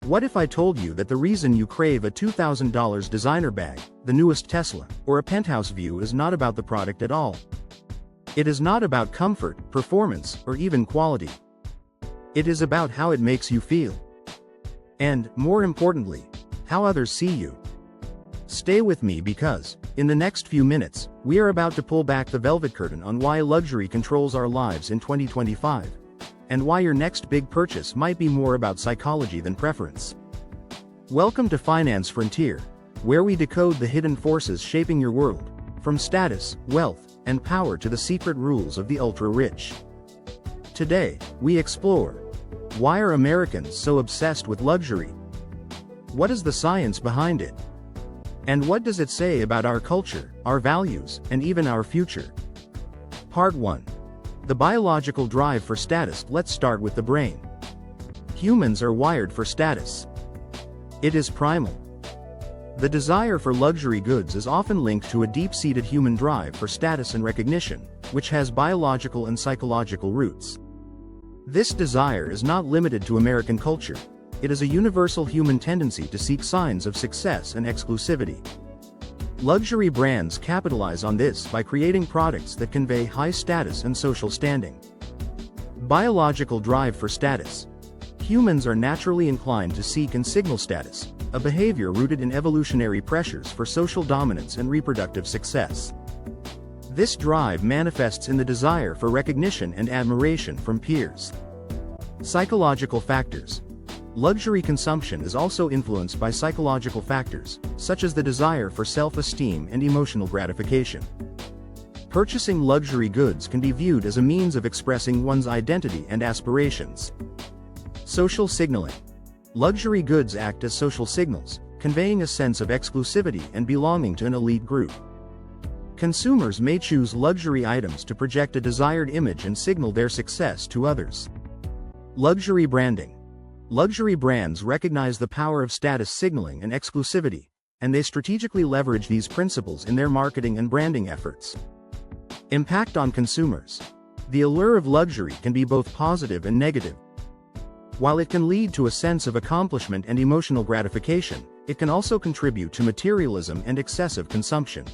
What if I told you that the reason you crave a $2,000 designer bag, the newest Tesla, or a penthouse view is not about the product at all? It is not about comfort, performance, or even quality. It is about how it makes you feel. And, more importantly, how others see you. Stay with me because, in the next few minutes, we are about to pull back the velvet curtain on why luxury controls our lives in 2025. And why your next big purchase might be more about psychology than preference. Welcome to Finance Frontier, where we decode the hidden forces shaping your world, from status, wealth, and power to the secret rules of the ultra-rich. Today, we explore: why are Americans so obsessed with luxury? What is the science behind it? And what does it say about our culture, our values, and even our future? Part 1. The biological drive for status. Let's start with the brain. Humans are wired for status. It is primal. The desire for luxury goods is often linked to a deep-seated human drive for status and recognition, which has biological and psychological roots. This desire is not limited to American culture. It is a universal human tendency to seek signs of success and exclusivity. Luxury brands capitalize on this by creating products that convey high status and social standing. Biological drive for status. Humans are naturally inclined to seek and signal status, a behavior rooted in evolutionary pressures for social dominance and reproductive success. This drive manifests in the desire for recognition and admiration from peers. Psychological factors. Luxury consumption is also influenced by psychological factors, such as the desire for self-esteem and emotional gratification. Purchasing luxury goods can be viewed as a means of expressing one's identity and aspirations. Social signaling. Luxury goods act as social signals, conveying a sense of exclusivity and belonging to an elite group. Consumers may choose luxury items to project a desired image and signal their success to others. Luxury branding. Luxury brands recognize the power of status signaling and exclusivity, and they strategically leverage these principles in their marketing and branding efforts. Impact on consumers. The allure of luxury can be both positive and negative. While it can lead to a sense of accomplishment and emotional gratification, it can also contribute to materialism and excessive consumption.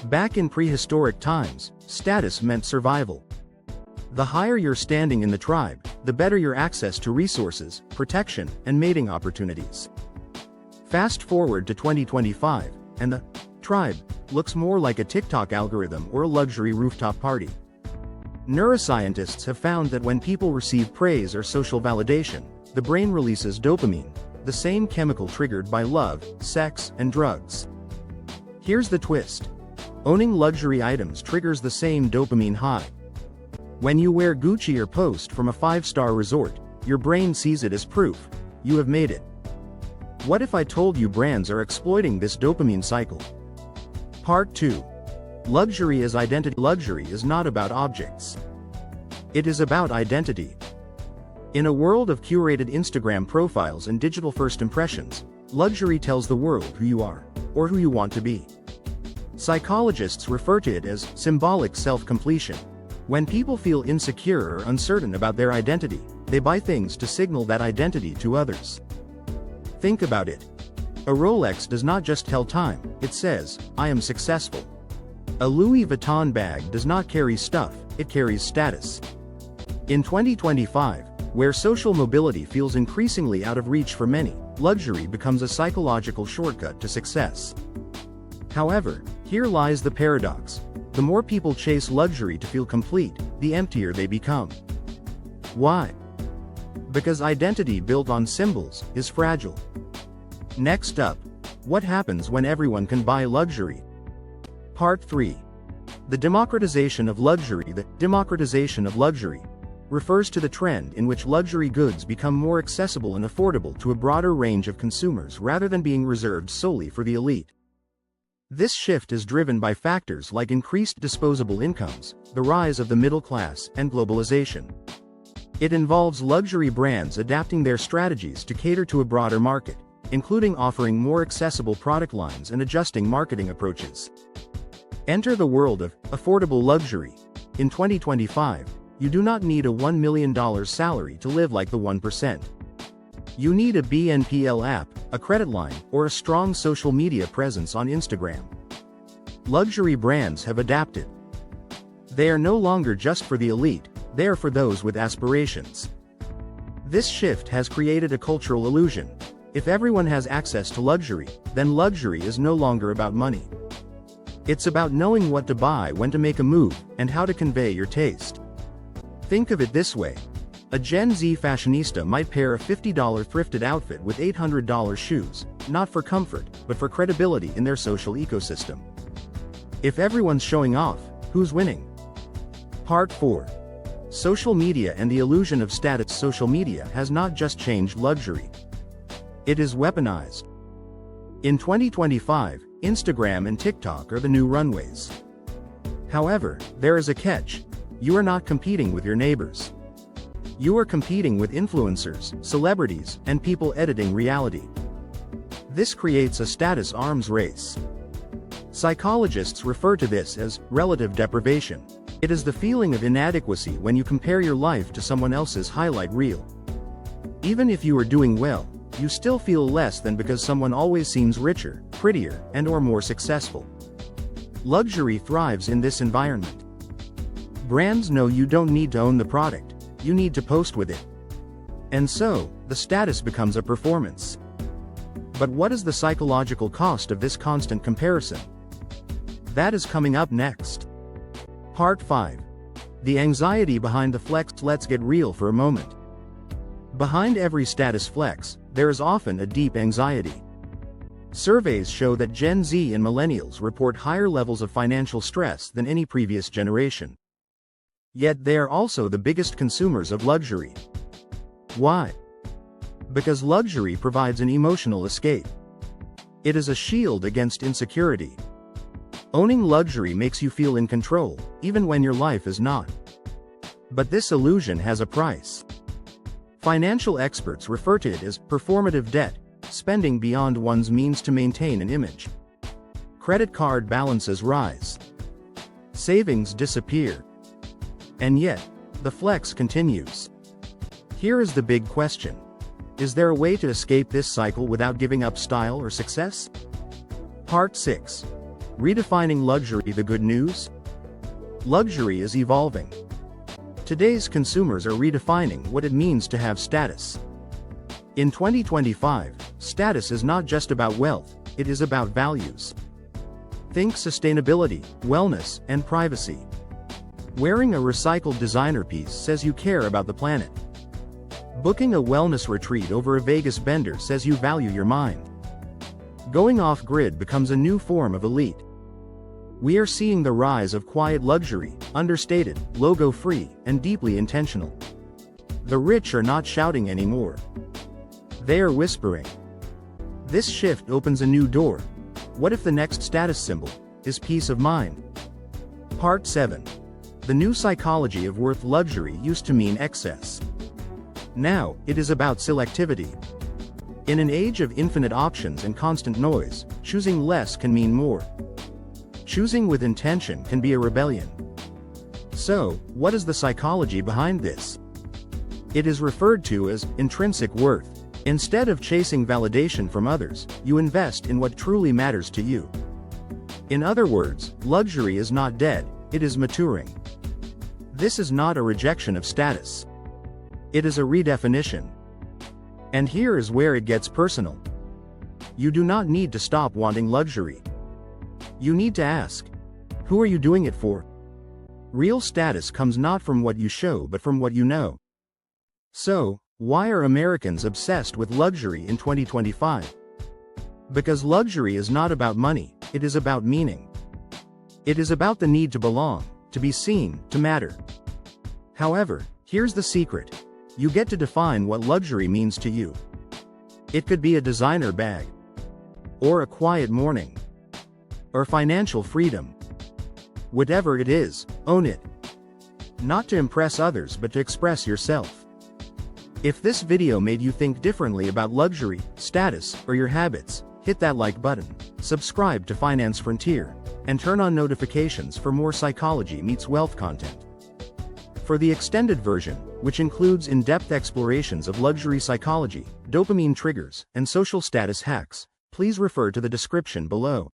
Back in prehistoric times, status meant survival. The higher your standing in the tribe, the better your access to resources, protection, and mating opportunities. Fast forward to 2025, and the tribe looks more like a TikTok algorithm or a luxury rooftop party. Neuroscientists have found that when people receive praise or social validation, the brain releases dopamine, the same chemical triggered by love, sex, and drugs. Here's the twist. Owning luxury items triggers the same dopamine high. When you wear Gucci or Post from a 5-star resort, your brain sees it as proof you have made it. What if I told you brands are exploiting this dopamine cycle? Part 2. Luxury as identity. Luxury is not about objects. It is about identity. In a world of curated Instagram profiles and digital first impressions, luxury tells the world who you are, or who you want to be. Psychologists refer to it as symbolic self-completion. When people feel insecure or uncertain about their identity, they buy things to signal that identity to others. Think about it. A Rolex does not just tell time, it says, "I am successful." A Louis Vuitton bag does not carry stuff, it carries status. In 2025, where social mobility feels increasingly out of reach for many, luxury becomes a psychological shortcut to success. However, here lies the paradox. The more people chase luxury to feel complete, the emptier they become. Why? Because identity built on symbols is fragile. Next up, what happens when everyone can buy luxury? Part 3. The democratization of luxury. The democratization of luxury refers to the trend in which luxury goods become more accessible and affordable to a broader range of consumers rather than being reserved solely for the elite. This shift is driven by factors like increased disposable incomes, the rise of the middle class, and globalization. It involves luxury brands adapting their strategies to cater to a broader market, including offering more accessible product lines and adjusting marketing approaches. Enter the world of affordable luxury. In 2025, you do not need a $1 million salary to live like the 1%. You need a BNPL app, a credit line, or a strong social media presence on Instagram. Luxury brands have adapted. They are no longer just for the elite, they are for those with aspirations. This shift has created a cultural illusion. If everyone has access to luxury, then luxury is no longer about money. It's about knowing what to buy, when to make a move, and how to convey your taste. Think of it this way. A Gen Z fashionista might pair a $50 thrifted outfit with $800 shoes, not for comfort, but for credibility in their social ecosystem. If everyone's showing off, who's winning? Part 4. Social media and the illusion of status. Social media has not just changed luxury. It is weaponized. In 2025, Instagram and TikTok are the new runways. However, there is a catch. You are not competing with your neighbors. You are competing with influencers, celebrities, and people editing reality. This creates a status arms race. Psychologists refer to this as relative deprivation. It is the feeling of inadequacy when you compare your life to someone else's highlight reel. Even if you are doing well, you still feel less than because someone always seems richer, prettier, and/or more successful. Luxury thrives in this environment. Brands know you don't need to own the product, you need to post with it. And so, the status becomes a performance. But what is the psychological cost of this constant comparison? That is coming up next. Part 5. The anxiety behind the flex. Let's get real for a moment. Behind every status flex, there is often a deep anxiety. Surveys show that Gen Z and millennials report higher levels of financial stress than any previous generation. Yet they are also the biggest consumers of luxury. Why? Because luxury provides an emotional escape. It is a shield against insecurity. Owning luxury makes you feel in control, even when your life is not. But this illusion has a price. Financial experts refer to it as performative debt, spending beyond one's means to maintain an image. Credit card balances rise. Savings disappear. And yet, the flex continues. Here is the big question. Is there a way to escape this cycle without giving up style or success? Part 6. Redefining luxury. The good news? Luxury is evolving. Today's consumers are redefining what it means to have status. In 2025, status is not just about wealth, it is about values. Think sustainability, wellness, and privacy. Wearing a recycled designer piece says you care about the planet. Booking a wellness retreat over a Vegas bender says you value your mind. Going off-grid becomes a new form of elite. We are seeing the rise of quiet luxury, understated, logo-free, and deeply intentional. The rich are not shouting anymore. They are whispering. This shift opens a new door. What if the next status symbol is peace of mind? Part 7. The new psychology of worth. Luxury used to mean excess. Now, it is about selectivity. In an age of infinite options and constant noise, choosing less can mean more. Choosing with intention can be a rebellion. So, what is the psychology behind this? It is referred to as intrinsic worth. Instead of chasing validation from others, you invest in what truly matters to you. In other words, luxury is not dead, it is maturing. This is not a rejection of status. It is a redefinition. And here is where it gets personal. You do not need to stop wanting luxury. You need to ask, who are you doing it for? Real status comes not from what you show but from what you know. So, why are Americans obsessed with luxury in 2025? Because luxury is not about money, it is about meaning. It is about the need to belong, to be seen, to matter. However, here's the secret. You get to define what luxury means to you. It could be a designer bag, or a quiet morning, or financial freedom. Whatever it is, own it. Not to impress others but to express yourself. If this video made you think differently about luxury, status, or your habits, hit that like button, subscribe to Finance Frontier, and turn on notifications for more psychology meets wealth content. For the extended version, which includes in-depth explorations of luxury psychology, dopamine triggers, and social status hacks, please refer to the description below.